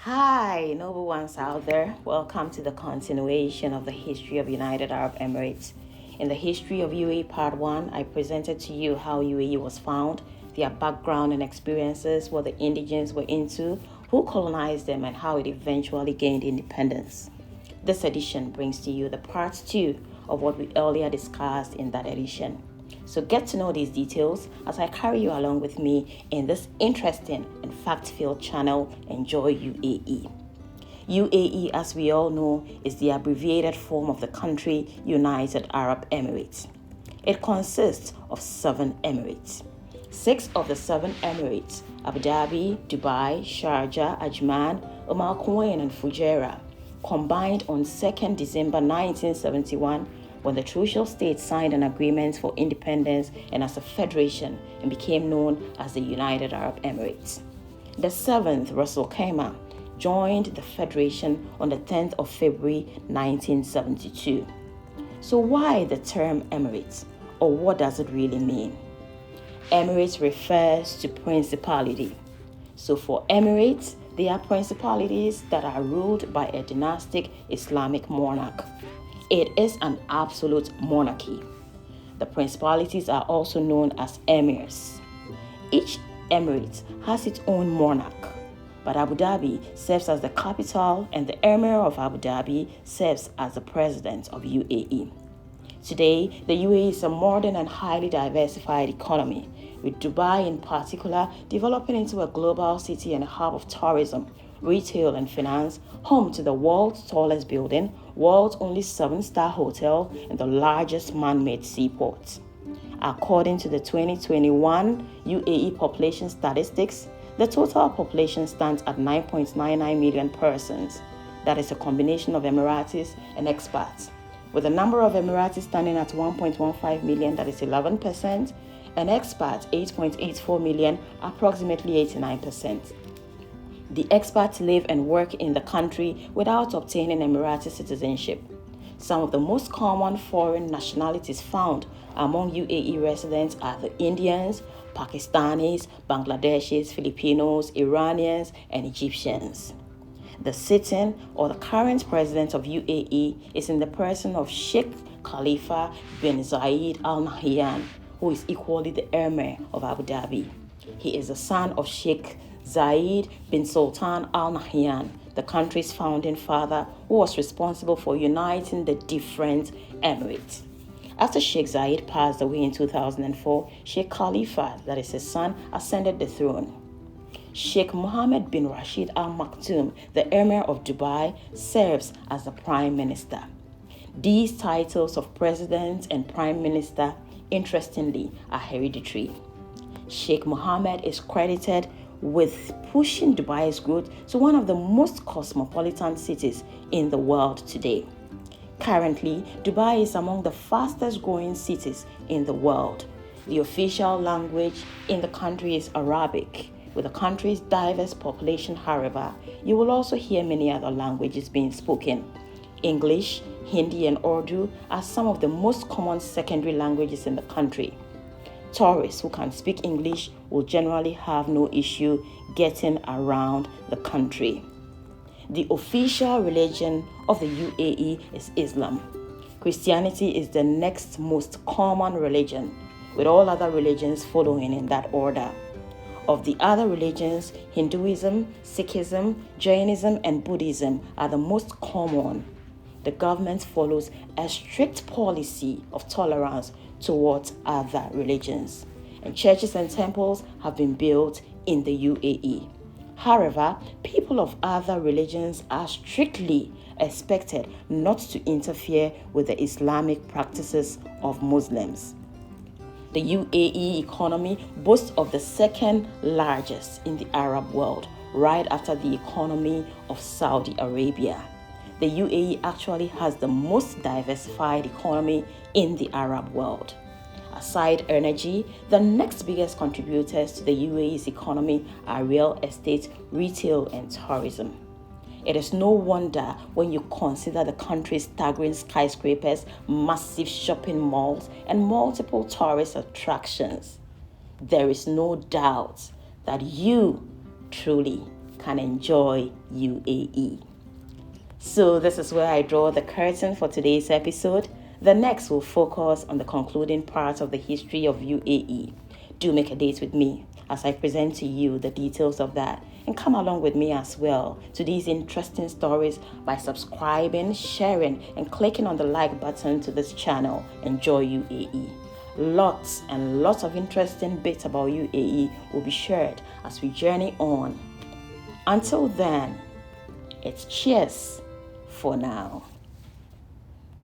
Hi, noble ones out there. Welcome to the continuation of the history of United Arab Emirates. In the history of UAE Part 1, I presented to you how UAE was found, their background and experiences, what the indigents were into, who colonized them, and how it eventually gained independence. This edition brings to you the Part 2 of what we earlier discussed in that edition. So get to know these details as I carry you along with me in this interesting and fact-filled channel, Enjoy UAE. UAE, as we all know, is the abbreviated form of the country United Arab Emirates. It consists of 7 emirates. 6 of the 7 emirates, Abu Dhabi, Dubai, Sharjah, Ajman, Kuwait, and Fujairah, combined on 2nd December 1971 when the Trucial States signed an agreement for independence and as a federation and became known as the United Arab Emirates. The 7th, Ras Al Khaimah, joined the federation on the 10th of February 1972. So why the term Emirates, or what does it really mean? Emirates refers to principality. So for Emirates, they are principalities that are ruled by a dynastic Islamic monarch. It is an absolute monarchy. The principalities are also known as emirs. Each emirate has its own monarch, but Abu Dhabi serves as the capital and the Emir of Abu Dhabi serves as the president of UAE. Today, the UAE is a modern and highly diversified economy, with Dubai in particular developing into a global city and a hub of tourism, retail and finance, home to the world's tallest building, world's only 7-star hotel, and the largest man-made seaport. According to the 2021 UAE population statistics, the total population stands at 9.99 million persons. That is a combination of Emiratis and expats, with the number of Emiratis standing at 1.15 million, that is 11%, and expats 8.84 million, approximately 89%. The expats live and work in the country without obtaining Emirati citizenship. Some of the most common foreign nationalities found among UAE residents are the Indians, Pakistanis, Bangladeshis, Filipinos, Iranians, and Egyptians. The sitting or the current president of UAE is in the person of Sheikh Khalifa bin Zayed Al Nahyan, who is equally the Emir of Abu Dhabi. He is the son of Sheikh Zayed bin Sultan Al Nahyan, the country's founding father, who was responsible for uniting the different emirates. After Sheikh Zayed passed away in 2004, Sheikh Khalifa, that is his son, ascended the throne. Sheikh Mohammed bin Rashid Al Maktoum, the Emir of Dubai, serves as the Prime Minister. These titles of President and Prime Minister, interestingly, are hereditary. Sheikh Mohammed is credited with pushing Dubai's growth to one of the most cosmopolitan cities in the world today. Currently, Dubai is among the fastest growing cities in the world. The official language in the country is Arabic. With the country's diverse population, however, you will also hear many other languages being spoken. English, Hindi, and Urdu are some of the most common secondary languages in the country. Tourists who can speak English will generally have no issue getting around the country. The official religion of the UAE is Islam. Christianity is the next most common religion, with all other religions following in that order. Of the other religions, Hinduism, Sikhism, Jainism, and Buddhism are the most common. The government follows a strict policy of tolerance towards other religions, and churches and temples have been built in the UAE. However, people of other religions are strictly expected not to interfere with the Islamic practices of Muslims. The UAE economy boasts of the second largest in the Arab world, right after the economy of Saudi Arabia. The UAE actually has the most diversified economy in the Arab world. Aside energy, the next biggest contributors to the UAE's economy are real estate, retail, and tourism. It is no wonder when you consider the country's staggering skyscrapers, massive shopping malls, and multiple tourist attractions. There is no doubt that you truly can enjoy UAE. So this is where I draw the curtain for today's episode. The next will focus on the concluding part of the history of UAE. Do make a date with me as I present to you the details of that, and come along with me as well to these interesting stories by subscribing, sharing, and clicking on the like button to this channel, Enjoy UAE. Lots and lots of interesting bits about UAE will be shared as we journey on. Until then, it's cheers for now.